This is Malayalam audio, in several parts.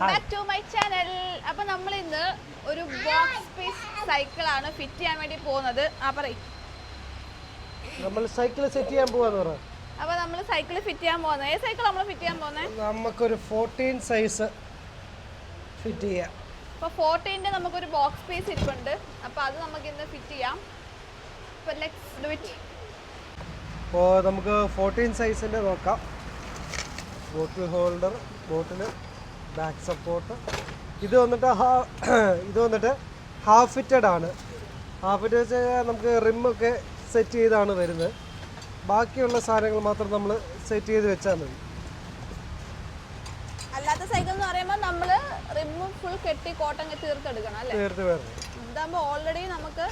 Welcome back to my channel. അപ്പോൾ നമ്മൾ ഇന്ന് ഒരു ബോക്സ് പീസ് സൈക്കിളാണ് ഫിറ്റ് ചെയ്യാൻ വേണ്ടി പോകുന്നത്. നമ്മൾ സൈക്കിൾ സെറ്റ് ചെയ്യാൻ പോവാന്ന് പറ. അപ്പോൾ നമ്മൾ സൈക്കിൾ ഫിറ്റ് ചെയ്യാൻ പോകുന്നത്. ഏത് സൈക്കിൾ നമ്മൾ ഫിറ്റ് ചെയ്യാൻ പോകുന്നത്? നമുക്കൊരു 14 സൈസ് ഫിറ്റ് ചെയ്യാം. അപ്പോൾ 14ന്റെ നമുക്കൊരു ബോക്സ് പീസ് ഇരിപ്പുണ്ട്. അപ്പോൾ അത് നമുക്ക് ഇന്ന് ഫിറ്റ് ചെയ്യാം. അപ്പോൾ ലെറ്റ്സ് ഡു ഇറ്റ്. അപ്പോൾ നമുക്ക് 14 സൈസിൻ്റെ നോക്കാം. ബോട്ടിൽ ഹോൾഡർ, ബോട്ടിൽ ബാക്ക് സപ്പോർട്ട്. ഇത് വന്നിട്ട് ഹാഫ് ഫിറ്റഡ് ആണ്. ഹാഫ് ഫിറ്റ് വെച്ചാൽ നമുക്ക് റിമ്മൊക്കെ സെറ്റ് ചെയ്താണ് വരുന്നത്. ബാക്കിയുള്ള സാധനങ്ങൾ മാത്രം നമ്മൾ സെറ്റ് ചെയ്ത് വെച്ചാൽ മതി. അല്ലാത്ത സൈക്കിൾ എന്ന് പറയുമ്പോൾ നമ്മൾ റിമ്മ് ഫുൾ കെട്ടി കോട്ടം തീർത്തെടുക്കണം അല്ലേ? തീർത്ത് വരണം. ഇതാകുമ്പോൾ ഓൾറെഡി നമുക്ക്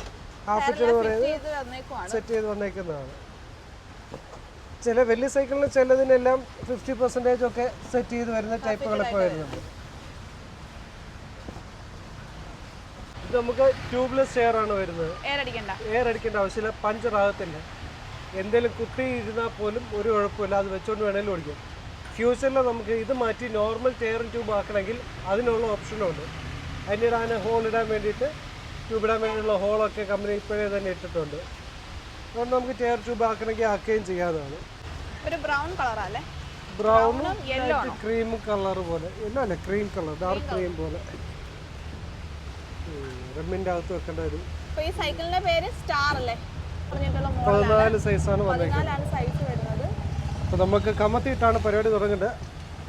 ഹാഫ് ഫിറ്റഡ് പറയുന്നത് സെറ്റ് ചെയ്ത് വന്നേക്കുന്നതാണ്. ചില വലിയ സൈക്കിളിന് ചിലതിനെല്ലാം 50% ഒക്കെ സെറ്റ് ചെയ്ത് വരുന്ന ടൈപ്പുകളൊക്കെ വരുന്നുണ്ട്. ഇത് നമുക്ക് ട്യൂബ്ലെസ് എയർ ആണ് വരുന്നത്. എയർ അടിക്കേണ്ട ആവശ്യമില്ല, പഞ്ചർ ആകത്തില്ല. എന്തെങ്കിലും കുത്തി ഇരുന്നാൽ പോലും ഒരു കുഴപ്പമില്ല, അത് വെച്ചുകൊണ്ട് വേണമെങ്കിലും ഓടിക്കാം. ഫ്യൂച്ചറിൽ നമുക്ക് ഇത് മാറ്റി നോർമൽ ടയർ ട്യൂബ് ആക്കണമെങ്കിൽ അതിനുള്ള ഓപ്ഷനുണ്ട്. അതിനിടാൻ ഹോൾ ഇടാൻ വേണ്ടിയിട്ട്, ട്യൂബ് ഇടാൻ വേണ്ടിയുള്ള ഹോളൊക്കെ കമ്പനി ഇപ്പോഴേ തന്നെ ഇട്ടിട്ടുണ്ട്. അതുകൊണ്ട് നമുക്ക് ടയർ ട്യൂബ് ആക്കണമെങ്കിൽ ആക്കുകയും ചെയ്യാവുന്നതാണ്. ഒരു ബ്രൗൺ കളറല്ലേ? ബ്രൗണും ക്രീം കളർ പോലെ, അല്ല ക്രീം കളർ, ഡാർക്ക് ക്രീം പോലെ. റിമ്മിൻ്റെ അകത്ത് വെക്കേണ്ട വരും. ഈ സൈക്കിളിന്റെ പേര് സ്റ്റാർ അല്ലേ? 14 സൈസാണ് വന്നേക്കുന്നത്. അപ്പോൾ നമുക്ക് കമത്തിയിട്ടാണ് പരിപാടി തുടങ്ങുന്നത്.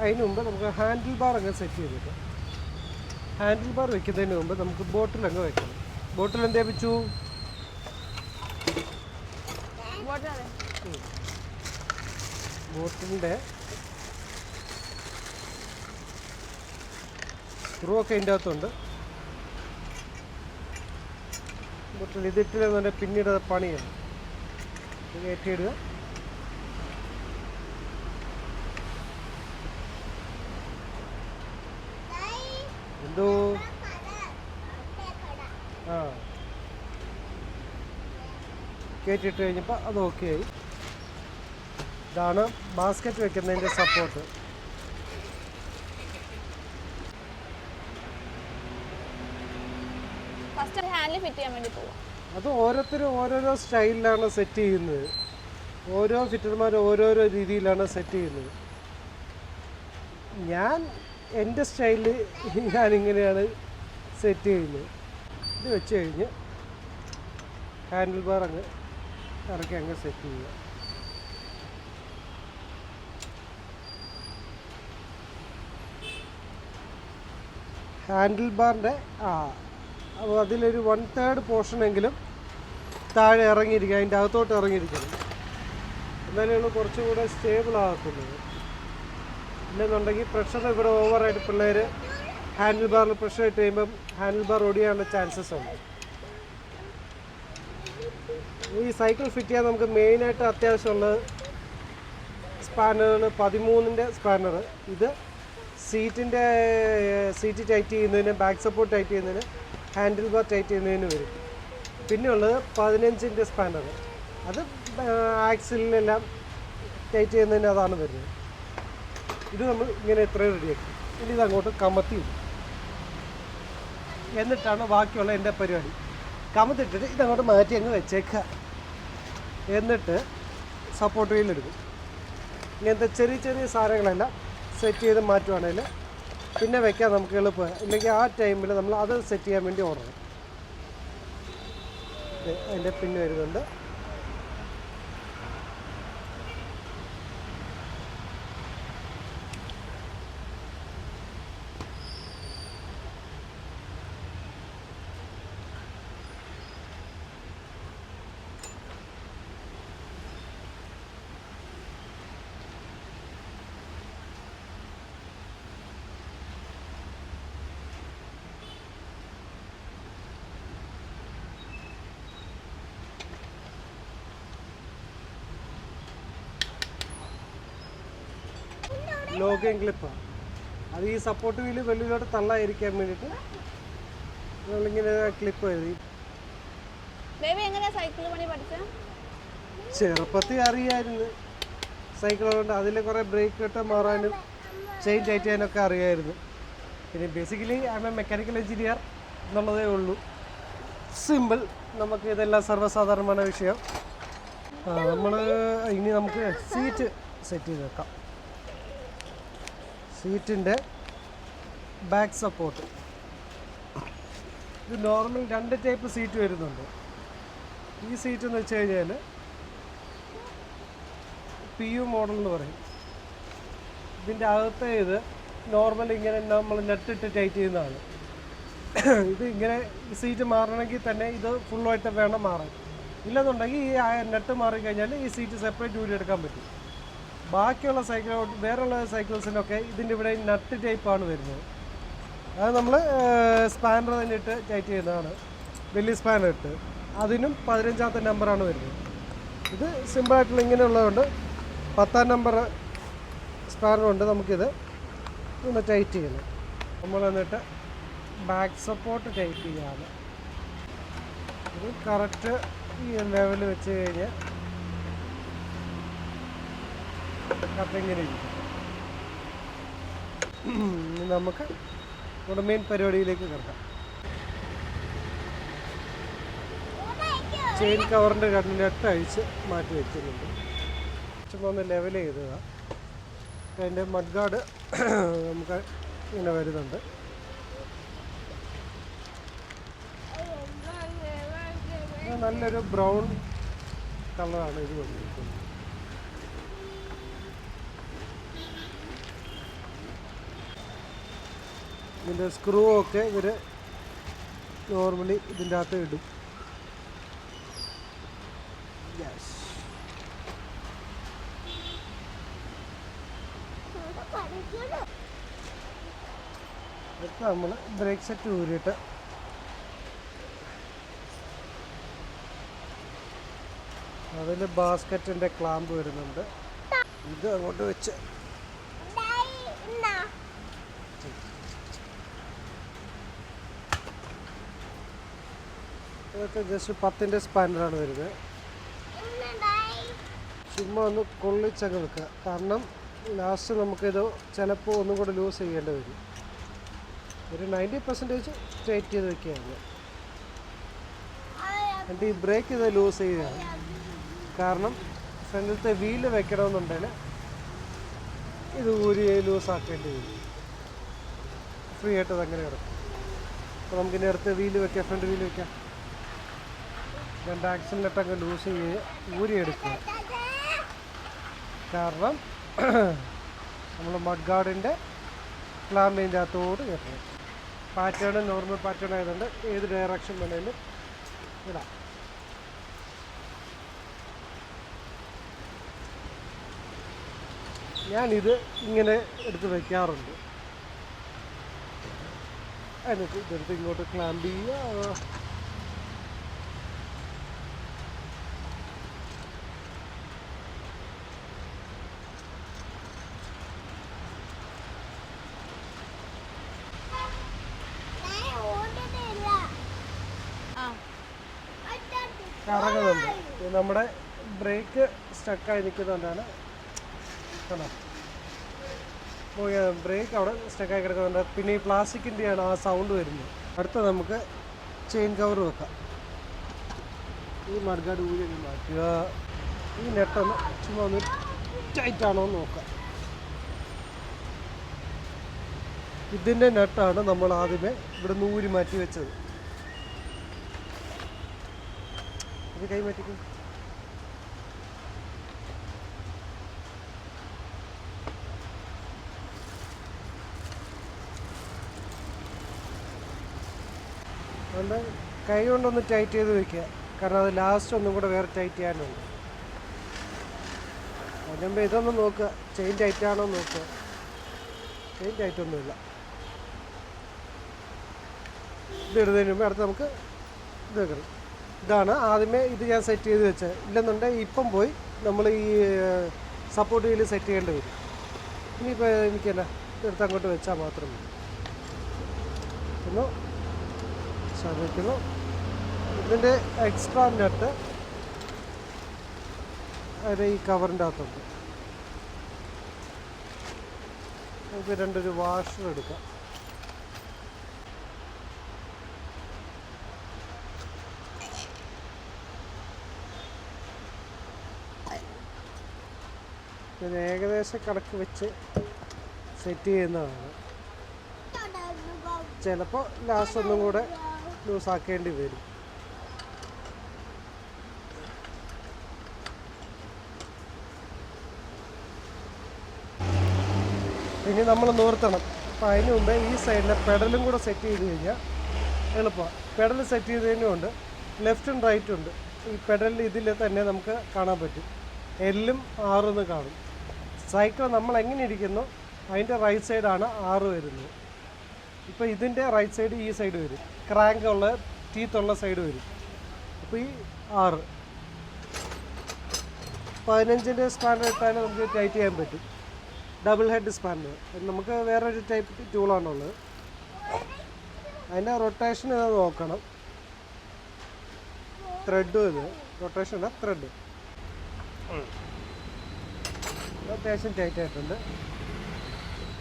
അതിന് മുമ്പ് നമുക്ക് ഹാൻഡിൽ ബാർ അങ്ങ് സെറ്റ് ചെയ്തിട്ട്, ഹാൻഡിൽ ബാർ വെക്കുന്നതിന് മുമ്പ് നമുക്ക് ബോട്ടിൽ അങ്ങ് വെക്കണം. ബോട്ടിൽ എന്തേ വെച്ചു? ബോട്ടിലിൻ്റെ സ്ക്രൂ ഒക്കെ ഇതിൻ്റെ അകത്തുണ്ട്. ബോട്ടിൽ ഇതിട്ടില്ല, പിന്നീട് പണിയാണ്. കയറ്റിയിടുക. എന്തോ കയറ്റിയിട്ട് കഴിഞ്ഞപ്പോൾ അത് ഓക്കെ ആയി. ഇതാണ് ബാസ്ക്കറ്റ് വെക്കുന്നതിൻ്റെ സപ്പോർട്ട്. അത് ഓരോരുത്തരും ഓരോരോ സ്റ്റൈലിലാണ് സെറ്റ് ചെയ്യുന്നത്. ഓരോ ഫിറ്റർമാർ ഓരോരോ രീതിയിലാണ് സെറ്റ് ചെയ്യുന്നത്. ഞാൻ എൻ്റെ സ്റ്റൈലിൽ ഞാനിങ്ങനെയാണ് സെറ്റ് ചെയ്യുന്നത്. ഇത് വെച്ച് കഴിഞ്ഞ് ഹാൻഡിൽ ബാർ അങ്ങ് ഇറക്കി അങ്ങ് സെറ്റ് ചെയ്യുക. ഹാൻഡിൽ ബാറിൻ്റെ അപ്പോൾ അതിലൊരു 1/3 പോർഷനെങ്കിലും താഴെ ഇറങ്ങിയിരിക്കുക, അതിൻ്റെ അകത്തോട്ട് ഇറങ്ങിയിരിക്കണം. എന്നാലേ ഉള്ളൂ കുറച്ചും കൂടെ സ്റ്റേബിൾ ആക്കുന്നത്. ഇല്ലെന്നുണ്ടെങ്കിൽ പ്രഷർ ഇവിടെ ഓവറായിട്ട് പിള്ളേർ ഹാൻഡിൽ ബാറിൽ പ്രഷർ ഇട്ട് കഴിയുമ്പം ഹാൻഡിൽ ബാർ ഒടിയാനുള്ള ചാൻസസ് ഉണ്ട്. ഈ സൈക്കിൾ ഫിറ്റ് ചെയ്യാൻ നമുക്ക് മെയിനായിട്ട് അത്യാവശ്യമുള്ളത് സ്പാനറുകൾ. 13ൻ്റെ സ്പാനർ. ഇത് സീറ്റ് ടൈറ്റ് ചെയ്യുന്നതിന്, ബാക്ക് സപ്പോർട്ട് ടൈറ്റ് ചെയ്യുന്നതിന്, ഹാൻഡിൽ ബാർ ടൈറ്റ് ചെയ്യുന്നതിന് വരും. പിന്നെ ഉള്ളത് 15ൻ്റെ സ്പാനർ. അത് ആക്സിലെല്ലാം ടൈറ്റ് ചെയ്യുന്നതിന് അതാണ് വരുന്നത്. ഇത് നമ്മൾ ഇങ്ങനെ എത്രയും റെഡിയാക്കി. ഇനി ഇതങ്ങോട്ട് കമത്തി ഇടും. എന്നിട്ടാണ് ബാക്കിയുള്ള എൻ്റെ പരിപാടി. കമത്തിട്ടിട്ട് ഇതങ്ങോട്ട് മാറ്റി അങ്ങ് വെച്ചേക്കുക. എന്നിട്ട് സപ്പോർട്ട് വീലെടുക്കും. ഇങ്ങനത്തെ ചെറിയ ചെറിയ സാധനങ്ങളെല്ലാം സെറ്റ് ചെയ്ത് മാറ്റുവാണെങ്കിൽ പിന്നെ വെക്കാൻ നമുക്ക് എളുപ്പമാണ്. ഇല്ലെങ്കിൽ ആ ടൈമിൽ നമ്മൾ അത് സെറ്റ് ചെയ്യാൻ വേണ്ടി ഓടണം. അതിൻ്റെ പിന്നെ വരുന്നുണ്ട്. ലോഗിങ് ക്ലിപ്പാണ്. അത് ഈ സപ്പോർട്ട് വീല് വെള്ളിലോട്ട് തള്ളായിരിക്കാൻ വേണ്ടിയിട്ട് നമ്മളിങ്ങനെ ക്ലിപ്പ് എഴുതി. ചെറുപ്പത്തിൽ അറിയായിരുന്നു സൈക്കിൾ കൊണ്ട്. അതിൽ കുറേ ബ്രേക്ക് ഇട്ട് മാറാനും ചെയിൻ ടൈറ്റ് ചെയ്യാനൊക്കെ അറിയായിരുന്നു. പിന്നെ basically I M A mechanical engineer എന്നുള്ളതേ ഉള്ളൂ. സിമ്പിൾ. നമുക്ക് ഇതെല്ലാം സർവ്വസാധാരണമായ വിഷയം. നമ്മൾ ഇനി നമുക്ക് സീറ്റ് സെറ്റ് ചെയ്ത് വെക്കാം. സീറ്റിൻ്റെ ബാക്ക് സപ്പോർട്ട് ഇത് നോർമൽ 2 ടൈപ്പ് സീറ്റ് വരുന്നുണ്ട്. ഈ സീറ്റ് എന്ന് വെച്ച് കഴിഞ്ഞാൽ PU മോഡൽ എന്ന് പറയും. ഇതിൻ്റെ അകത്തെ ഇത് നോർമൽ ഇങ്ങനെ നമ്മൾ നെറ്റിട്ട് ടൈറ്റ് ചെയ്യുന്നതാണ്. ഇത് ഇങ്ങനെ ഈ സീറ്റ് മാറണമെങ്കിൽ തന്നെ ഇത് ഫുള്ളായിട്ട് വേണം മാറാൻ. ഇല്ലെന്നുണ്ടെങ്കിൽ ഈ നെറ്റ് മാറിക്കഴിഞ്ഞാൽ ഈ സീറ്റ് സെപ്പറേറ്റ് ഊരിയെടുക്കാൻ പറ്റും. ബാക്കിയുള്ള വേറെയുള്ള സൈക്കിൾസിനൊക്കെ ഇതിൻ്റെ ഇവിടെ നട്ട് ടൈപ്പാണ് വരുന്നത്. അത് നമ്മൾ സ്പാനർ തന്നെ ഇട്ട് ടൈറ്റ് ചെയ്യുന്നതാണ്. വലിയ സ്പാനർ ഇട്ട് അതിനും 15ാമത്തെ നമ്പറാണ് വരുന്നത്. ഇത് സിമ്പിളായിട്ടുള്ള ഇങ്ങനെയുള്ളതുകൊണ്ട് 10ാം നമ്പർ സ്പാനറുണ്ട്. നമുക്കിത് ഒന്ന് ടൈറ്റ് ചെയ്യണം. നമ്മൾ എന്നിട്ട് ബാക്ക് സപ്പോർട്ട് ടൈറ്റ് ചെയ്യാണ്. ഇത് കറക്റ്റ് ഈ ലെവൽ വെച്ച് കഴിഞ്ഞാൽ കറക്റ്റ് ഇങ്ങനെ ഇരിക്കും. നമുക്ക് നമ്മുടെ മെയിൻ പരിപാടിയിലേക്ക് കിടക്കാം. ചെയിൻ കവറിൻ്റെ നെറ്റ് അഴിച്ച് മാറ്റി വെക്കുന്നുണ്ട്. ചുമ്മാ ഒന്ന് ലെവൽ ചെയ്തതാ. അതിൻ്റെ മഡ് ഗാർഡ് നമുക്ക് ഇങ്ങനെ വരുന്നുണ്ട്. നല്ലൊരു ബ്രൗൺ കളറാണ് ഇത് വന്നിരിക്കുന്നത്. ഇതിൻ്റെ സ്ക്രൂ ഒക്കെ ഇവർ നോർമലി ഇതിൻ്റെ അകത്ത് ഇടും. ഇതൊക്കെ നമ്മൾ ബ്രേക്ക് സെറ്റ് ഊരിയിട്ട് അതിൽ ബാസ്ക്കറ്റിൻ്റെ ക്ലാമ്പ് വരുന്നുണ്ട്. ഇത് അങ്ങോട്ട് വെച്ച് ഇതൊക്കെ ജസ്റ്റ് 10ൻ്റെ സ്പാനറാണ് വരുന്നത്. ചുമ്മാ ഒന്ന് കൊള്ളിച്ചങ്ങ് വെക്കുക. കാരണം ലാസ്റ്റ് നമുക്കിത് ചിലപ്പോൾ ഒന്നും കൂടെ ലൂസ് ചെയ്യേണ്ടി വരും. ഒരു 90% ടൈറ്റ് ചെയ്ത് വെക്കുകയാണ്. എന്നിട്ട് ഈ ബ്രേക്ക് ഇത് ലൂസ് ചെയ്യുകയാണ്. കാരണം ഫ്രണ്ടിലത്തെ വീല് വെക്കണമെന്നുണ്ടെങ്കിൽ ഇത് ഊരി ലൂസാക്കേണ്ടി വരും. ഫ്രീ ആയിട്ട് അതങ്ങനെ കിടക്കും. അപ്പോൾ നമുക്കിനി അടുത്ത് വീല് വെക്കാം. ഫ്രണ്ട് വീല് വെക്കാം. 2 ആക്സിലിനട്ടങ്ങ് ലൂസ് ചെയ്ത് ഊരിയെടുക്കുക. കാരണം നമ്മൾ മഡ് ഗാർഡിൻ്റെ ക്ലാമ്പിൻ്റെ അകത്തോട് കയറ്റണം. പാറ്റേൺ നോർമൽ പാറ്റേൺ ആയതുകൊണ്ട് ഏത് ഡയറക്ഷൻ വേണേലും ഇടാം. ഞാനിത് ഇങ്ങനെ എടുത്ത് വയ്ക്കാറുണ്ട്. എന്നിട്ട് ഇതെടുത്ത് ഇങ്ങോട്ട് ക്ലാമ്പ് ചെയ്യുക. കറങ്ങുന്നുണ്ട്. നമ്മുടെ ബ്രേക്ക് സ്റ്റക്കായി നിൽക്കുന്നതുകൊണ്ടാണ്. കണ്ടോ, ബ്രേക്ക് അവിടെ സ്റ്റക്കായി കിടക്കുന്നുണ്ട്. പിന്നെ ഈ പ്ലാസ്റ്റിക്കിൻ്റെയാണ് ആ സൗണ്ട് വരുന്നത്. അടുത്ത നമുക്ക് ചെയിൻ കവർ വെക്കാം. ഈ മഡ്ഗാർഡ് ഊരി മാറ്റുക. ഈ നെട്ടൊന്ന് ചുമ്മാ ഒന്ന് ടൈറ്റാണോ എന്ന് നോക്കാം. ഇതിൻ്റെ നെട്ടാണ് നമ്മൾ ആദ്യമേ ഇവിടെ ഊരി മാറ്റി വെച്ചത്. ഇത് കൈ മാറ്റിക്കും. അതുകൊണ്ട് കൈ കൊണ്ടൊന്ന് ടൈറ്റ് ചെയ്ത് വെക്കുക. കാരണം അത് ലാസ്റ്റ് ഒന്നും കൂടെ വേറെ ടൈറ്റ് ചെയ്യാനുണ്ട്. അതിനുമ്പോൾ ഇതൊന്ന് നോക്കുക, ചെയിൻ ടൈറ്റാണോ നോക്കുക. ചെയിൻ ടൈറ്റൊന്നുമില്ല. ഇത് ഇടുന്നതിന് മുമ്പ് അടുത്ത് നമുക്ക് ഇത് വെക്കണം. ഇതാണ് ആദ്യമേ ഇത് ഞാൻ സെറ്റ് ചെയ്ത് വെച്ചത്. ഇല്ലെന്നുണ്ടെങ്കിൽ ഇപ്പം പോയി നമ്മൾ ഈ സപ്പോർട്ട് വീല് സെറ്റ് ചെയ്യേണ്ടി വരും. ഇനിയിപ്പോൾ എനിക്കല്ല എടുത്ത് അങ്ങോട്ട് വെച്ചാൽ മാത്രം മതി. ഒന്ന് ശ്രമിക്കുന്നു. ഇതിൻ്റെ എക്സ്ട്രാ നെട്ട് അതിൻ്റെ ഈ കവറിൻ്റെ അകത്തുണ്ട്. നമുക്ക് 2 വാഷർ എടുക്കാം. ഇത് ഏകദേശം കണക്ക് വെച്ച് സെറ്റ് ചെയ്യുന്നതാണ്. ചിലപ്പോൾ ലാസ്റ്റ് ഒന്നും കൂടെ ലൂസാക്കേണ്ടി വരും. ഇനി നമ്മൾ നിർത്തണം. അപ്പോൾ അതിന് മുമ്പേ ഈ സൈഡിലെ പെഡലും കൂടെ സെറ്റ് ചെയ്ത് കഴിഞ്ഞാൽ എളുപ്പമാണ്. പെഡൽ സെറ്റ് ചെയ്തതിനുകൊണ്ട് ലെഫ്റ്റും റൈറ്റും ഉണ്ട്. ഈ പെഡലിൽ ഇതിൽ തന്നെ നമുക്ക് കാണാൻ പറ്റും. എല്ലും ആറെന്ന് കാണും. സൈക്കിൾ നമ്മൾ എങ്ങനെ ഇരിക്കുന്നോ അതിൻ്റെ റൈറ്റ് സൈഡാണ് 6 വരുന്നത്. ഇപ്പോൾ ഇതിൻ്റെ റൈറ്റ് സൈഡ് ഈ സൈഡ് വരും. ക്രാങ്ക് ഉള്ള ടീത്തുള്ള സൈഡ് വരും. അപ്പോൾ ഈ 6 15-ൻ്റെ സ്പാനർ ഇട്ടാൽ നമുക്ക് ടൈറ്റ് ചെയ്യാൻ പറ്റും. ഡബിൾ ഹെഡ് സ്പാനർ നമുക്ക് വേറൊരു ടൈപ്പ് ടൂളാണുള്ളത്. അതിൻ്റെ റൊട്ടേഷൻ ഇത് നോക്കണം. ത്രെഡും ഇത് റൊട്ടേഷൻ അല്ല ത്രെഡ് അത്യാവശ്യം ടൈറ്റ് ആയിട്ടുണ്ട്.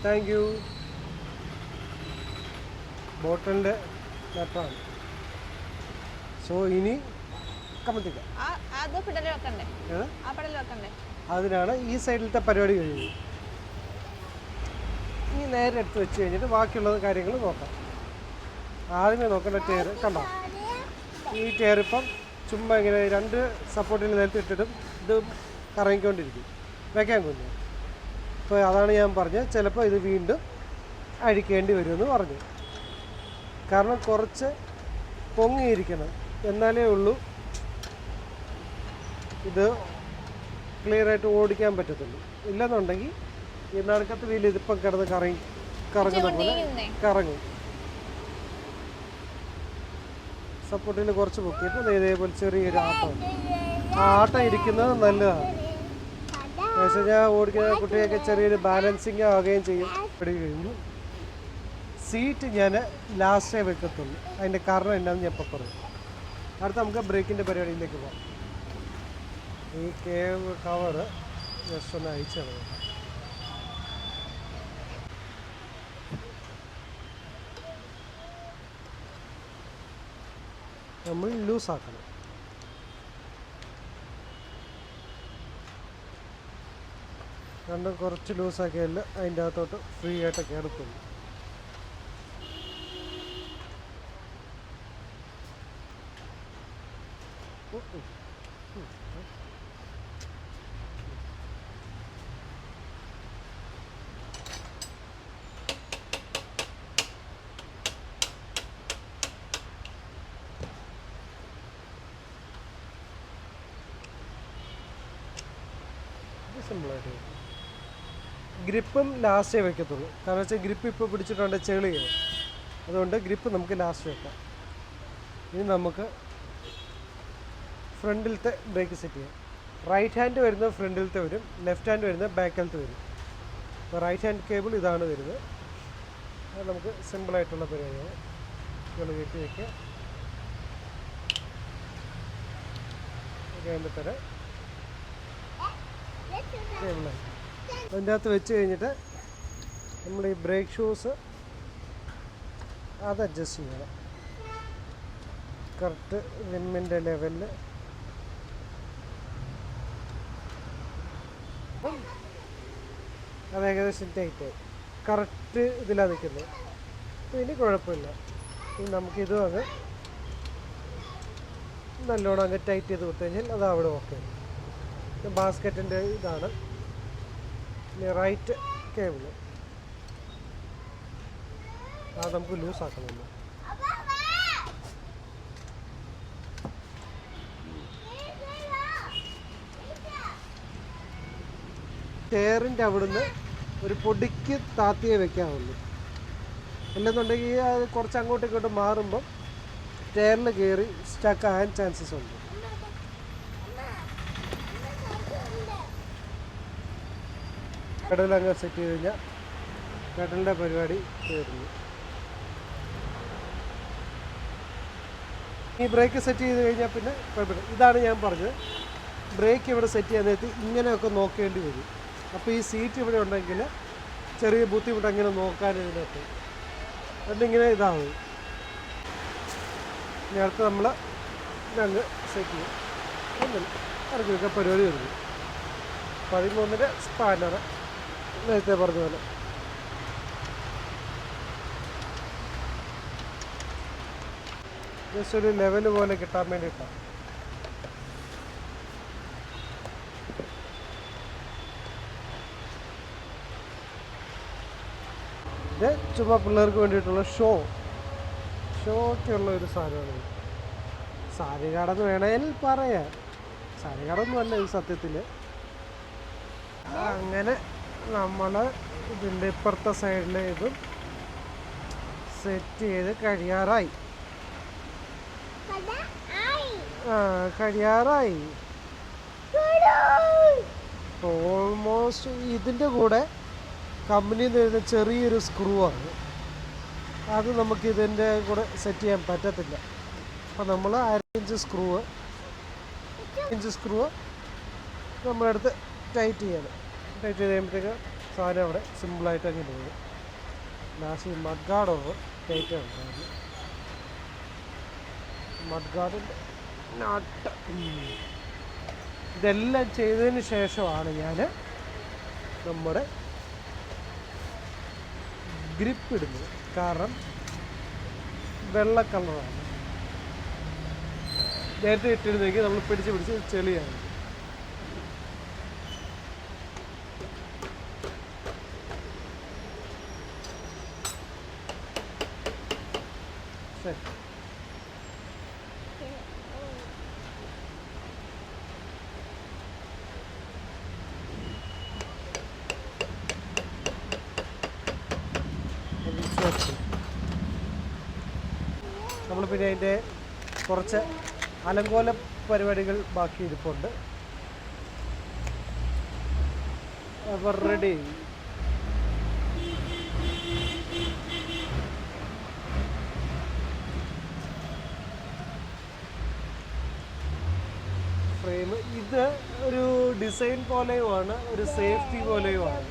Thank you. ബോട്ടിലിൻ്റെ നെറ്റാണ്. സോ ഇനി കമത്തിക്കാം. അതിനാണ് ഈ സൈഡിലത്തെ പരിപാടി കഴിഞ്ഞത്. ഇനി നേരെ എടുത്ത് വെച്ച് കഴിഞ്ഞിട്ട് ബാക്കിയുള്ളത് കാര്യങ്ങൾ നോക്കാം. ആദ്യമേ നോക്കേണ്ട ടയർ കണ്ടോ. ഈ ടയർ ഇപ്പം ചുമ്മാ ഇങ്ങനെ 2 സപ്പോർട്ടിൽ നിലത്തിട്ടിട്ടും ഇത് കറങ്ങിക്കൊണ്ടിരിക്കും. വെക്കാൻ കുഞ്ഞു. അപ്പോൾ അതാണ് ഞാൻ പറഞ്ഞത്. ചിലപ്പോൾ ഇത് വീണ്ടും അഴിക്കേണ്ടി വരുമെന്ന് പറഞ്ഞു. കാരണം കുറച്ച് പൊങ്ങിയിരിക്കണം, എന്നാലേ ഉള്ളൂ ഇത് ക്ലിയറായിട്ട് ഓടിക്കാൻ പറ്റത്തുള്ളൂ. ഇല്ലെന്നുണ്ടെങ്കിൽ ഈ നടുക്കത്ത് വീല് ഇതിപ്പം കിടന്ന് കറങ്ങുന്ന പോലെ കറങ്ങും. സപ്പോർട്ടിൽ കുറച്ച് പൊക്കിയപ്പോൾ ഇതേപോലെ ചെറിയൊരു ആട്ടമുണ്ട്. ആ ആട്ടം ഇരിക്കുന്നത് നല്ലതാണ്. പക്ഷേ ഞാൻ ഓടിക്കുന്ന കുട്ടിയൊക്കെ ചെറിയൊരു ബാലൻസിങ് ആവുകയും ചെയ്യും. ഇവിടെ കഴിഞ്ഞു. സീറ്റ് ഞാൻ ലാസ്റ്റേ വെക്കത്തുള്ളൂ. അതിൻ്റെ കാരണം എന്താണെന്ന് ഞാൻ ഇപ്പോൾ പറയും. അടുത്ത നമുക്ക് ബ്രേക്കിൻ്റെ പരിപാടിയിലേക്ക് പോകാം. ഈ കേവ് കവറ് ജസ്റ്റ് ഒന്ന് അയച്ചാണ്. നമ്മൾ ലൂസാക്കണം. രണ്ടും കുറച്ച് ലൂസാക്കിയാൽ അതിൻ്റെ അകത്തോട്ട് ഫ്രീ ആയിട്ടൊക്കെ എടുക്കുന്നു. സിമ്പിളായിട്ട് ഗ്രിപ്പും ലാസ്റ്റേ വയ്ക്കത്തുള്ളൂ. കാരണം വെച്ചാൽ ഗ്രിപ്പ് ഇപ്പോൾ പിടിച്ചിട്ടുണ്ട് ചെളിയാണ്. അതുകൊണ്ട് ഗ്രിപ്പ് നമുക്ക് ലാസ്റ്റ് വെക്കാം. ഇനി നമുക്ക് ഫ്രണ്ടിലത്തെ ബ്രേക്ക് സെറ്റ് ചെയ്യാം. റൈറ്റ് ഹാൻഡ് വരുന്നത് ഫ്രണ്ടിലത്തെ വരും, ലെഫ്റ്റ് ഹാൻഡ് വരുന്നത് ബാക്കിലത്തെ വരും. അപ്പോൾ റൈറ്റ് ഹാൻഡ് കേബിൾ ഇതാണ് വരുന്നത്. അത് നമുക്ക് സിമ്പിളായിട്ടുള്ള പരിപാടിയാണ്. നമ്മൾ കയറ്റി വയ്ക്കുക. കഴിയുമ്പോൾ തന്നെ കേബിളായി അതിൻ്റെ അകത്ത് വെച്ച് കഴിഞ്ഞിട്ട് നമ്മൾ ഈ ബ്രേക്ക് ഷൂസ് അത് അഡ്ജസ്റ്റ് ചെയ്യണം. കറക്റ്റ് റിമ്മിൻ്റെ ലെവലിൽ അത് ഏകദേശം ടൈറ്റായി കറക്റ്റ് ഇതിലാണ് നിൽക്കുന്നത്. ഇനി കുഴപ്പമില്ല. ഇനി നമുക്കിതും അങ്ങ് നല്ലോണം അങ്ങ് ടൈറ്റ് ചെയ്ത് കൊടുത്തു കഴിഞ്ഞാൽ അത് അവിടെ ഓക്കെ. ബാസ്ക്കറ്റിൻ്റെ ഇതാണ്. ഇനി റൈറ്റ് കേബിൾ അത് നമുക്ക് ലൂസാക്കണമല്ലോ. ടയറിൻ്റെ അവിടുന്ന് ഒരു പൊടിക്ക് താത്തിയേ വെക്കാവുള്ളൂ. അല്ലെന്നുണ്ടെങ്കിൽ അത് കുറച്ച് അങ്ങോട്ടും ഇങ്ങോട്ടും മാറുമ്പം ടയറിൽ കയറി സ്റ്റക്ക് ആകാൻ ചാൻസസ് ഉണ്ട്. പെഡലങ്ങ് സെറ്റ് ചെയ്ത് കഴിഞ്ഞാൽ പെഡലിൻ്റെ പരിപാടി തീർന്നു. ഈ ബ്രേക്ക് സെറ്റ് ചെയ്ത് കഴിഞ്ഞാൽ പിന്നെ കുഴപ്പമില്ല. ഇതാണ് ഞാൻ പറഞ്ഞത്. ബ്രേക്ക് ഇവിടെ സെറ്റ് ചെയ്യാൻ നേരത്ത് ഇങ്ങനെയൊക്കെ നോക്കേണ്ടി വരും. അപ്പോൾ ഈ സീറ്റ് ഇവിടെ ഉണ്ടെങ്കിൽ ചെറിയ ബുദ്ധിമുട്ട് അങ്ങനെ നോക്കാൻ ഇതിനൊക്കെ അതിങ്ങനെ ഇതാവും. ഇനി അടുത്ത് നമ്മൾ ഇതങ്ങ് സെറ്റ് ചെയ്യും. ഒന്നില്ല ഇറക്കി വെക്കാൻ പരിപാടി വരുന്നു. 13-ന്റെ സ്പാനർ നേരത്തെ പറഞ്ഞ പോലെ. ജസ്റ്റ് ഒരു ലെവൽ പോലെ കിട്ടാൻ വേണ്ടിയിട്ടാണ്. ഇത് ചുമ്മാ പിള്ളേർക്ക് വേണ്ടിയിട്ടുള്ള ഷോയ്ക്കുള്ള ഒരു സാധനമാണ്. സാരി കടന്ന് വേണേൽ പറയാം, സാരി കടൊന്നും അല്ല ഇത് സത്യത്തിൽ. അങ്ങനെ നമ്മൾ ഇതിൻ്റെ ഇപ്പുറത്തെ സൈഡിൽ ഇതും സെറ്റ് ചെയ്ത് കഴിയാറായി. ഓൾമോസ്റ്റ്. ഇതിൻ്റെ കൂടെ കമ്പനിയിൽ നിന്ന് വരുന്ന ചെറിയൊരു സ്ക്രൂ ആണ്, അത് നമുക്ക് ഇതിൻ്റെ കൂടെ സെറ്റ് ചെയ്യാൻ പറ്റത്തില്ല. അപ്പോൾ നമ്മൾ 1/2 ഇഞ്ച് സ്ക്രൂ നമ്മളെടുത്ത് ടൈറ്റ് ചെയ്യണം. ടൈറ്റ് ചെയ്ത് കഴിയുമ്പോഴത്തേക്ക് സാധനം അവിടെ സിമ്പിളായിട്ട് അങ്ങ് പോകും. ലാസ്റ്റ് മഡ് ഗാർഡ് ടൈറ്റ് ഉണ്ടായിരുന്നു. മഡ് ഗാർഡിൻ്റെ നട്ട് ഇതെല്ലാം ചെയ്തതിന് ശേഷമാണ് ഞാൻ നമ്മുടെ ഗ്രിപ്പ് ഇടുന്നത്. കാരണം വെള്ള കളറാണ്. നേരത്തെ ഇട്ടിരുന്നെങ്കിൽ നമ്മൾ പിടിച്ച് ചെളിയാണ്. ശരി, നമ്മൾ പിന്നെ അതിൻ്റെ കുറച്ച് അലങ്കോല പരിപാടികൾ ബാക്കി ഇരിപ്പുണ്ട്. അവർ റെഡി. ഫ്രെയിം ഇത് ഒരു ഡിസൈൻ പോലെയുമാണ്, ഒരു സേഫ്റ്റി പോലെയുമാണ്.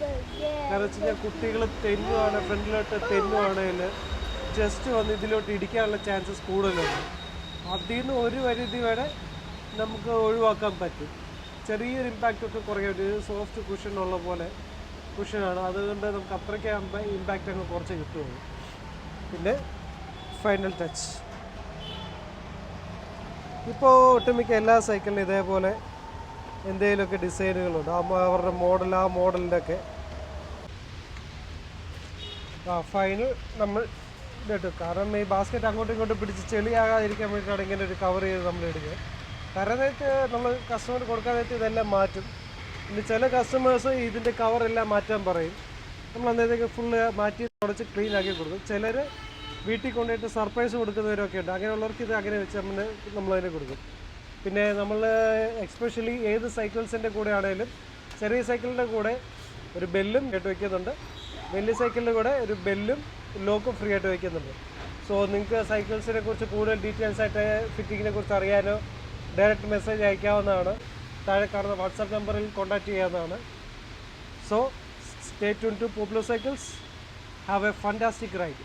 കാരണം വെച്ച് കഴിഞ്ഞാൽ കുട്ടികൾ തെന്നുവാണ്, ഫ്രണ്ടിലോട്ട് തെന്നുവാണെങ്കിൽ ജസ്റ്റ് വന്ന് ഇതിലോട്ട് ഇടിക്കാനുള്ള ചാൻസസ് കൂടുതലുണ്ട്. അതിൽ നിന്ന് ഒരു പരിധി വരെ നമുക്ക് ഒഴിവാക്കാൻ പറ്റും. ചെറിയൊരു ഇമ്പാക്റ്റൊക്കെ കുറയും. ഒരു സോഫ്റ്റ് കുഷനുള്ള പോലെ കുഷനാണ്, അതുകൊണ്ട് നമുക്ക് അത്രയ്ക്ക് ഇമ്പാക്റ്റ് അങ്ങ് കുറച്ച് കിട്ടുള്ളൂ. പിന്നെ ഫൈനൽ ടച്ച്. ഇപ്പോൾ ഒട്ടുമിക്ക എല്ലാ സൈക്കിളിനും ഇതേപോലെ എന്തെങ്കിലുമൊക്കെ ഡിസൈനുകളുണ്ട്. അവരുടെ മോഡൽ, ആ മോഡലിൻ്റെ ഒക്കെ ഫൈനൽ നമ്മൾ ഇടും. കാരണം ഈ ബാസ്ക്കറ്റ് അങ്ങോട്ടും ഇങ്ങോട്ടും പിടിച്ച് ചെളിയാകാതിരിക്കാൻ വേണ്ടിയിട്ടാണ് ഇങ്ങനെ ഒരു കവർ ചെയ്ത് നമ്മൾ ഇടുക. കാരണം നമ്മൾ കസ്റ്റമർ കൊടുക്കാൻ നേരത്തെ ഇതെല്ലാം മാറ്റും. പിന്നെ ചില കസ്റ്റമേഴ്സ് ഇതിൻ്റെ കവറെല്ലാം മാറ്റാൻ പറയും. നമ്മൾ അന്നേരത്തേക്ക് ഫുള്ള് മാറ്റി തുടച്ച് ക്ലീൻ ആക്കി കൊടുക്കും. ചിലർ വീട്ടിൽ കൊണ്ടുപോയിട്ട് സർപ്രൈസ് കൊടുക്കുന്നവരൊക്കെ ഉണ്ട്. അങ്ങനെയുള്ളവർക്ക് ഇത് അങ്ങനെ വെച്ച് നമ്മളതിനെ കൊടുക്കും. പിന്നെ നമ്മൾ എക്സ്പെഷ്യലി ഏത് സൈക്കിൾസിൻ്റെ കൂടെ ആണെങ്കിലും ചെറിയ സൈക്കിളിൻ്റെ കൂടെ ഒരു ബെല്ലും കേട്ട് വയ്ക്കുന്നുണ്ട്. വലിയ സൈക്കിളിൻ്റെ കൂടെ ഒരു ബെല്ലും ലോക്കും ഫ്രീ ആയിട്ട് വയ്ക്കുന്നുണ്ട്. സോ നിങ്ങൾക്ക് സൈക്കിൾസിനെ കുറിച്ച് കൂടുതൽ ഡീറ്റെയിൽസ് ആയിട്ട് ഫിറ്റിങ്ങിനെ കുറിച്ച് അറിയാനോ ഡയറക്റ്റ് മെസ്സേജ് അയക്കാവുന്നതാണ്. താഴെ കാണുന്ന വാട്സാപ്പ് നമ്പറിൽ കോൺടാക്റ്റ് ചെയ്യാവുന്നതാണ്. So stay tune to Popular Cycles. Have a fantastic ride.